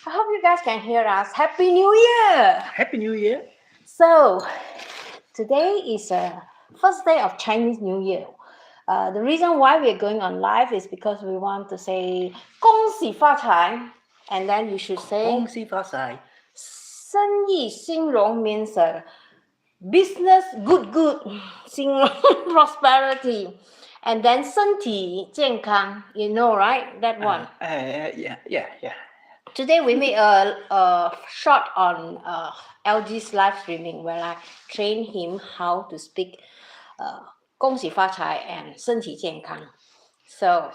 I hope you guys can hear us. Happy New Year! Happy New Year. So, today is the first day of Chinese New Year. The reason why we're going on live is because we want to say 恭喜发财, and then you should say 恭喜发财.生意兴隆 means business good, prosperity, and then 身体健康, you know, right? That one. Yeah. Today we made a short on LG's live streaming where I trained him how to speak 恭喜发财 and 身体健康. So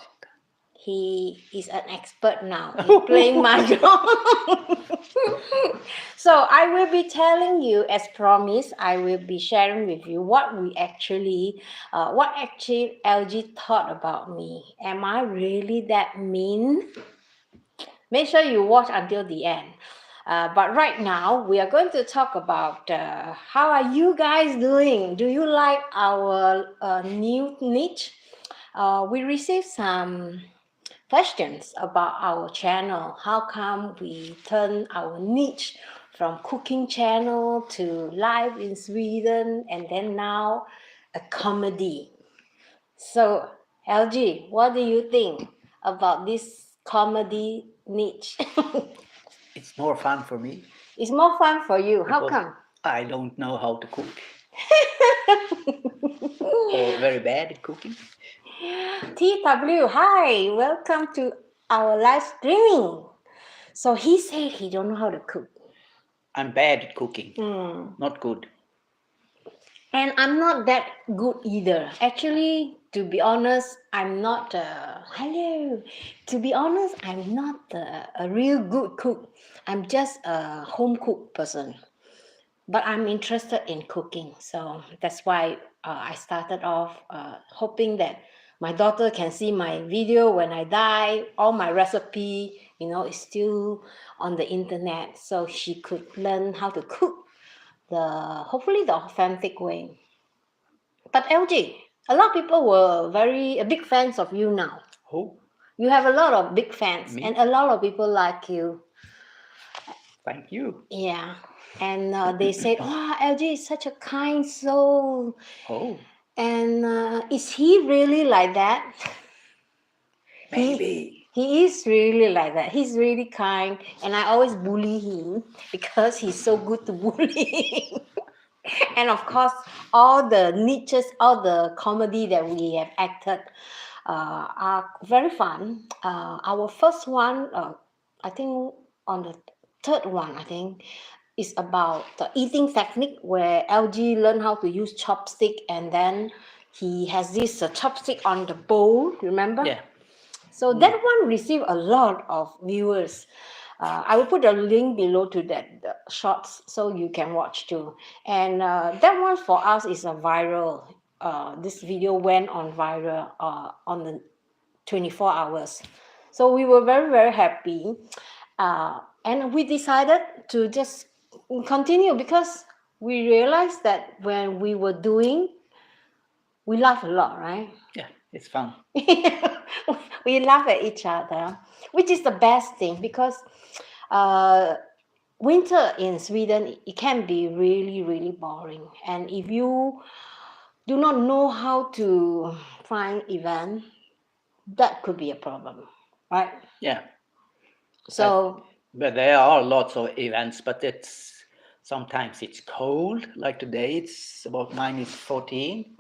he is an expert now in playing mahjong. So I will be telling you, as promised, I will be sharing with you what actually LG thought about me. Am I really that mean? Make sure you watch until the end. But right now, we are going to talk about how are you guys doing? Do you like our new niche? We received some questions about our channel. How come we turn our niche from cooking channel to live in Sweden and then now a comedy? So, LG, what do you think about this comedy niche? It's more fun for me. It's more fun for you. How because come? I don't know how to cook. Or very bad at cooking. TW, hi, welcome to our live streaming. So he said he don't know how to cook. I'm bad at cooking. Not good. And I'm not that good either. Actually, to be honest, I'm not hello. To be honest, I'm not a real good cook. I'm just a home cook person. But I'm interested in cooking. So that's why I started off hoping that my daughter can see my video when I die. All my recipe, is still on the internet. So she could learn how to cook hopefully the authentic way. But LG, a lot of people were big fans of you now. Oh, You have a lot of big fans, Me? and a lot of people like you. Thank you. Yeah, and they said, "Wow, LG is such a kind soul." Oh, And is he really like that? maybe. He is really like that. He's really kind, and I always bully him because he's so good to bully. And of course, all the niches, all the comedy that we have acted are very fun. Our first one, I think on the third one, I think, is about the eating technique where LG learned how to use chopstick, and then he has this chopstick on the bowl, remember? Yeah. So that one received a lot of viewers. I will put a link below to that shorts so you can watch too. And that one for us is a viral. This video went on viral on the 24 hours. So we were very, very happy. And we decided to just continue because we realized that when we were doing, we laugh a lot, right? Yeah, it's fun. We laugh at each other, which is the best thing because winter in Sweden, it can be really, really boring. And if you do not know how to find event, that could be a problem, right? Yeah. So But there are lots of events, but sometimes it's cold. Like today, it's about -14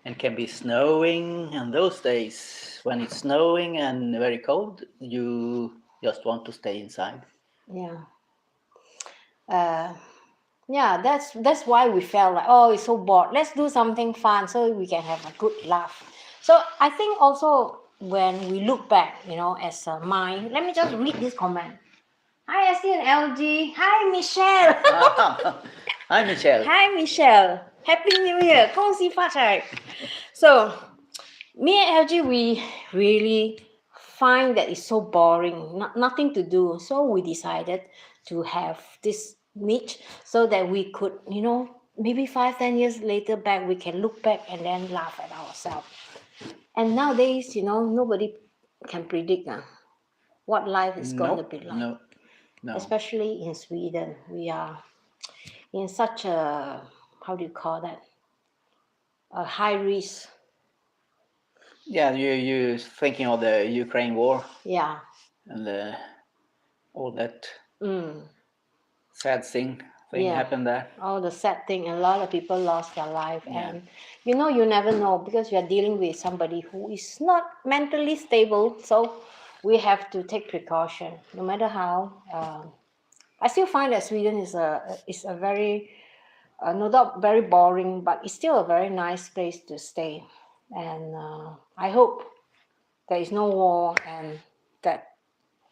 and can be snowing. And those days, when it's snowing and very cold, you just want to stay inside. yeah, that's why we felt like, oh, it's so bored. Let's do something fun so we can have a good laugh. So I think also when we look back, as a mind, let me just read this comment. Hi, SC and LG. Hi, Michelle. Hi, Michelle. Hi, Michelle. Happy New Year. 恭喜发财. So, me and LG, we really find that it's so boring, nothing to do. So we decided to have this niche so that we could, maybe 5-10 years later back, we can look back and then laugh at ourselves. And nowadays, nobody can predict what life is going to be like. No. No. Especially in Sweden. We are in such a, how do you call that? A high risk. Yeah, you thinking of the Ukraine war Yeah. and all that Mm. sad thing Yeah. happened there. All the sad thing, a lot of people lost their life. Yeah. And you know, you never know because you are dealing with somebody who is not mentally stable. So we have to take precaution no matter how. I still find that Sweden is a very no doubt very boring, but it's still a very nice place to stay. And I hope there is no war and that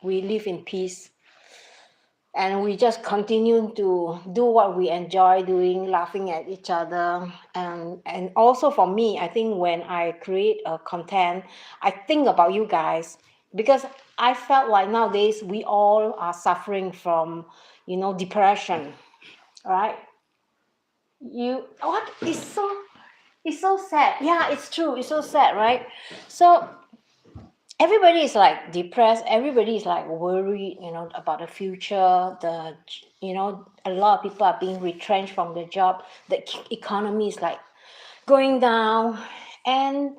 we live in peace and we just continue to do what we enjoy doing, laughing at each other. And also for me, I think when I create a content, I think about you guys because I felt like nowadays we all are suffering from, you know, depression, right? You what is so it's so sad. Yeah, it's true. It's so sad, right? So everybody is like depressed. Everybody is like worried, you know, about the future. You know, a lot of people are being retrenched from the job. The economy is like going down, and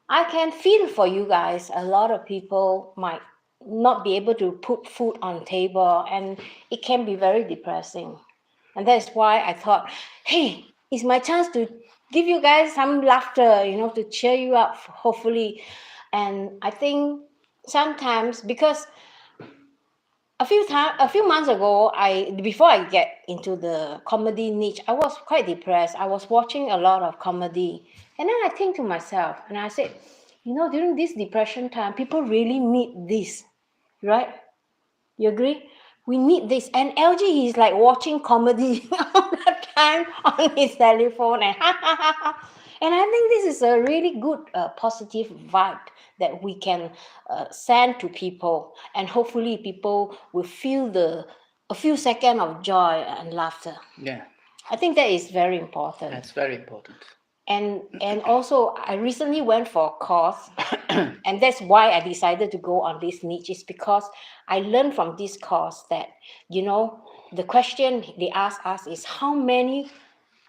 I can feel for you guys. A lot of people might not be able to put food on table, and it can be very depressing. And that's why I thought, hey, it's my chance to give you guys some laughter, you know, to cheer you up, hopefully. And I think sometimes because a few months ago, before I get into the comedy niche, I was quite depressed. I was watching a lot of comedy, and then I think to myself, and I said, you know, during this depression time, people really need this, right? You agree? We need this. And LG is like watching comedy all the time on his telephone and ha ha ha ha. And I think this is a really good positive vibe that we can send to people, and hopefully people will feel a few seconds of joy and laughter. Yeah, I think that is very important. that's very important. And also I recently went for a course and that's why I decided to go on this niche is because I learned from this course that, you know, the question they ask us is how many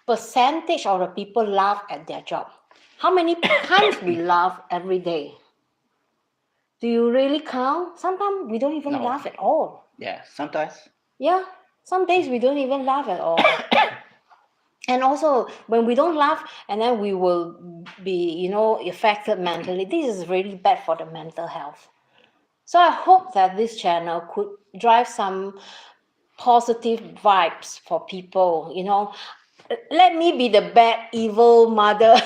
percentage of the people laugh at their job? How many times we laugh every day? Do you really count? Sometimes we don't even No. laugh at all. Yeah, sometimes. Yeah, some days we don't even laugh at all. And also when we don't laugh and then we will be, you know, affected mentally. This is really bad for the mental health. So I hope that this channel could drive some positive vibes for people, you know. Let me be the bad evil mother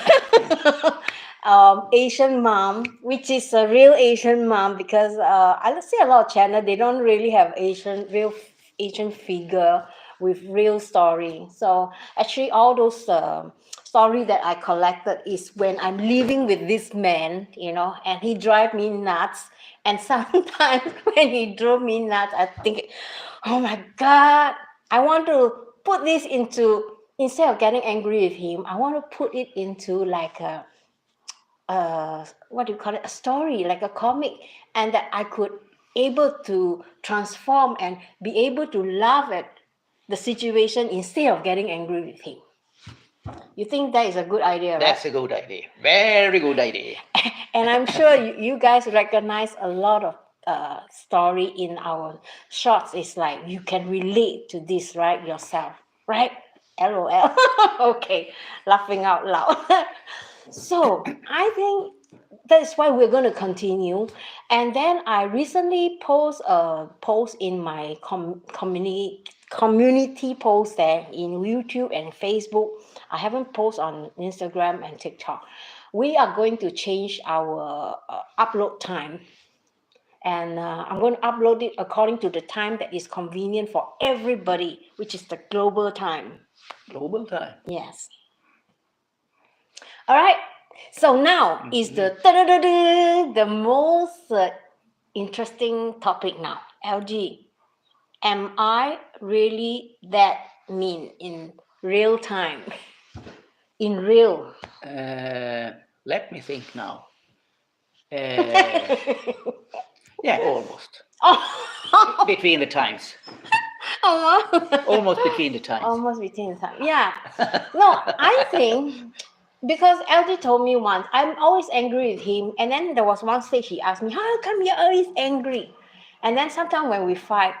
Asian mom, which is a real Asian mom, because I see a lot of channel they don't really have real Asian figure with real story. So actually all those story that I collected is when I'm living with this man, you know, and he drive me nuts. And sometimes when he drove me nuts, I think, oh my God, I want to put this into, instead of getting angry with him, I want to put it into like a what do you call it, a story, like a comic, and that I could able to transform and be able to laugh at the situation instead of getting angry with him. You think that is a good idea, right? That's a good idea. Very good idea. And I'm sure you guys recognize a lot of story in our shorts. It's like you can relate to this, right, yourself, right? LOL. Okay, laughing out loud. So I think that's why we're going to continue. And then I recently post a post in my community post there in YouTube and Facebook. I haven't posted on Instagram and TikTok. We are going to change our upload time. And I'm going to upload it according to the time that is convenient for everybody, which is the global time. Global time. Yes. All right. So now is the most interesting topic now. LG, am I really that mean in real time? In real. Let me think now. Yeah, almost. Oh, between the times. oh. Almost between the times. Almost between the time. Yeah. No, I think because LG told me once, I'm always angry with him. And then there was one stage he asked me, how come you're always angry? And then sometimes when we fight,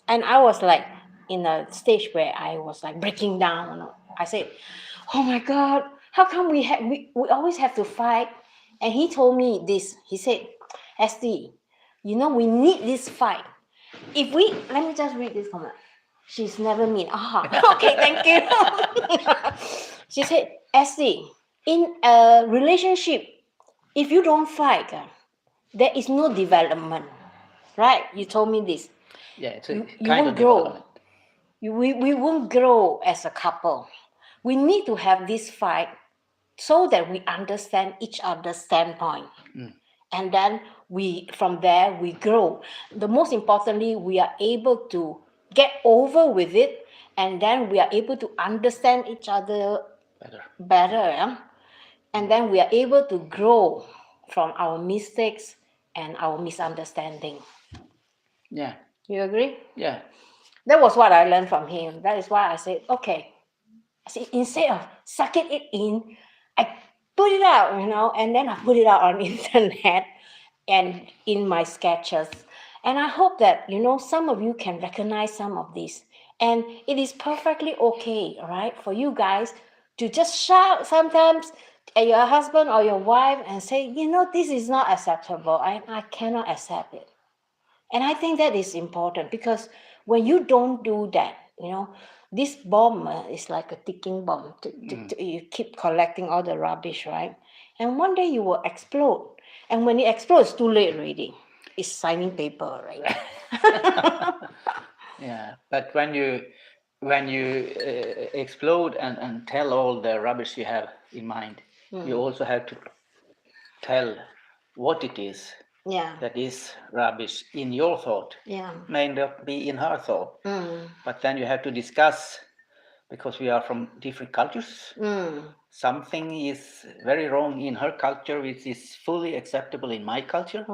and I was like in a stage where I was like breaking down. I said, oh my God, how come we always have to fight? And he told me this. He said, SD, we need this fight. Let me just read this comment. She's never mean. Okay, thank you. She said, SD, in a relationship, if you don't fight, there is no development. Right? You told me this. Yeah, it's a You kind won't of grow. development. We won't grow as a couple. We need to have this fight so that we understand each other's standpoint. And then from there we grow. The most importantly, we are able to get over with it, and then we are able to understand each other better, yeah? And then we are able to grow from our mistakes and our misunderstanding. Yeah. You agree? Yeah. That was what I learned from him. That is why I said, okay. I said, instead of sucking it in, I put it out, and then I put it out on internet and in my sketches. And I hope that, some of you can recognize some of this. And it is perfectly okay, all right, for you guys to just shout sometimes at your husband or your wife and say, this is not acceptable. I cannot accept it. And I think that is important because when you don't do that, this bomb is like a ticking bomb. You keep collecting all the rubbish, right? And one day you will explode. And when it explodes, it's too late already. It's signing paper, right? Yeah, but when you explode and tell all the rubbish you have in mind, you also have to tell what it is Yeah. that is rubbish in your thought. Yeah. May not be in her thought, but then you have to discuss, because we are from different cultures. Something is very wrong in her culture, which is fully acceptable in my culture.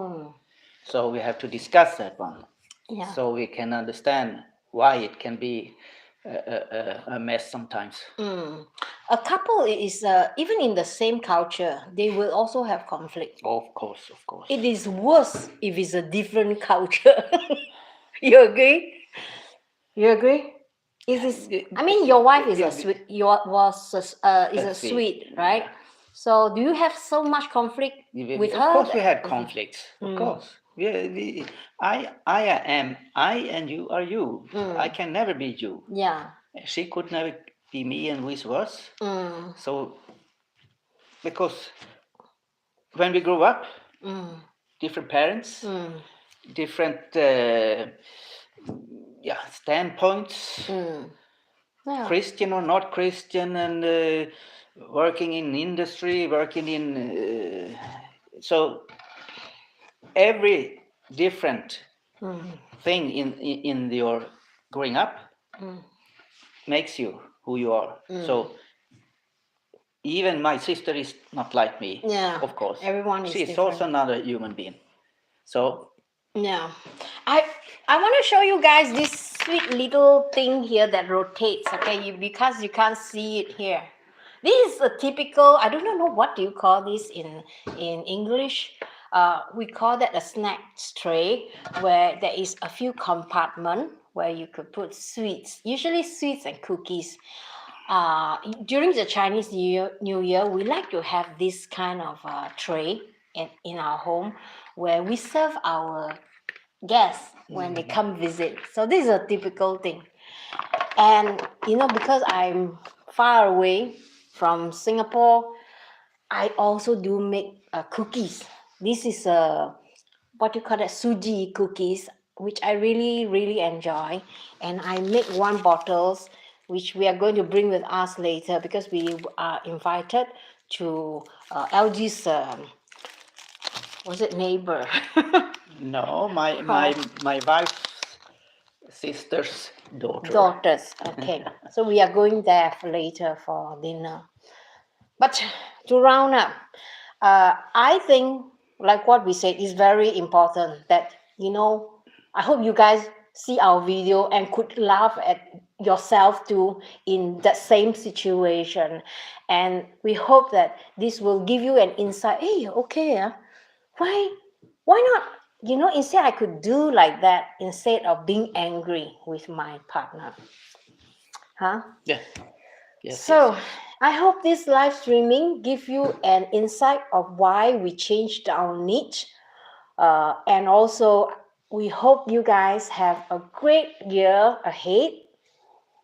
So we have to discuss that one. Yeah. So we can understand why it can be a mess sometimes. A couple is even in the same culture, they will also have conflict. Of course, of course. It is worse if it's a different culture. You agree? You agree? I mean, your wife is a Swede. Is a Swede, right? So, do you have so much conflict with her? Of course, we had conflicts. Of course. I am I, and you are you. I can never be you. Yeah. She could never be me, and vice versa. So, because when we grew up, different parents, different standpoints, Yeah. Christian or not Christian, and working in industry, working in so every different thing in your growing up makes you who you are. So even my sister is not like me. Yeah. Of course, Everyone is she is different. also another human being. So yeah, I want to show you guys this sweet little thing here that rotates. Okay, because you can't see it here. This is a typical. I don't know what do you call this in English. We call that a snack tray, where there is a few compartment where you could put sweets, usually sweets and cookies. During the Chinese New Year, we like to have this kind of tray in our home where we serve our guests when they come visit. So this is a typical thing. And because I'm far away from Singapore, I also do make cookies. This is what you call that, suji cookies, which I really, really enjoy. And I make one bottles, which we are going to bring with us later because we are invited to LG's, was it neighbor? no, my wife's sister's daughter. Daughters, okay. So we are going there later for dinner. But to round up, I think, like what we said, is very important that, I hope you guys see our video and could laugh at yourself too in that same situation. And we hope that this will give you an insight. Hey, okay, why not? You know, instead I could do like that instead of being angry with my partner. Huh? Yeah. Yes. So Yes. I hope this live streaming give you an insight of why we changed our niche. And also, we hope you guys have a great year ahead.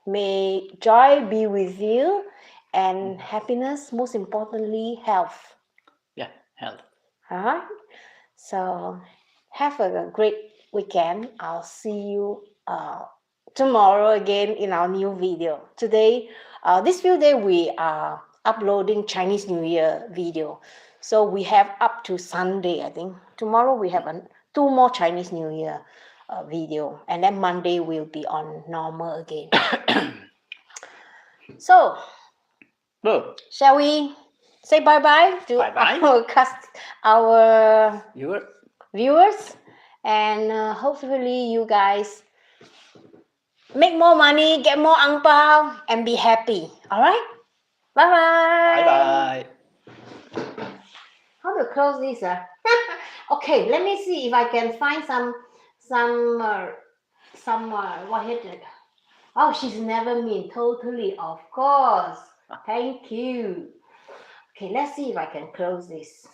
May joy be with you and happiness, most importantly, health. Yeah. Health. Uh-huh. So, have a great weekend. I'll see you tomorrow again in our new video. Today, this few days, we are uploading Chinese New Year video. So, we have up to Sunday, I think. Tomorrow, we have two more Chinese New Year video. And then Monday, will be on normal again. So, Oh, shall we say bye-bye to Bye-bye. our you were. viewers? And hopefully you guys make more money, get more ang pao, and be happy. All right? Bye-bye. Bye-bye. How to close this? Okay, let me see if I can find some what is it? Oh, she's never mean. Totally, of course. Thank you. Okay, let's see if I can close this.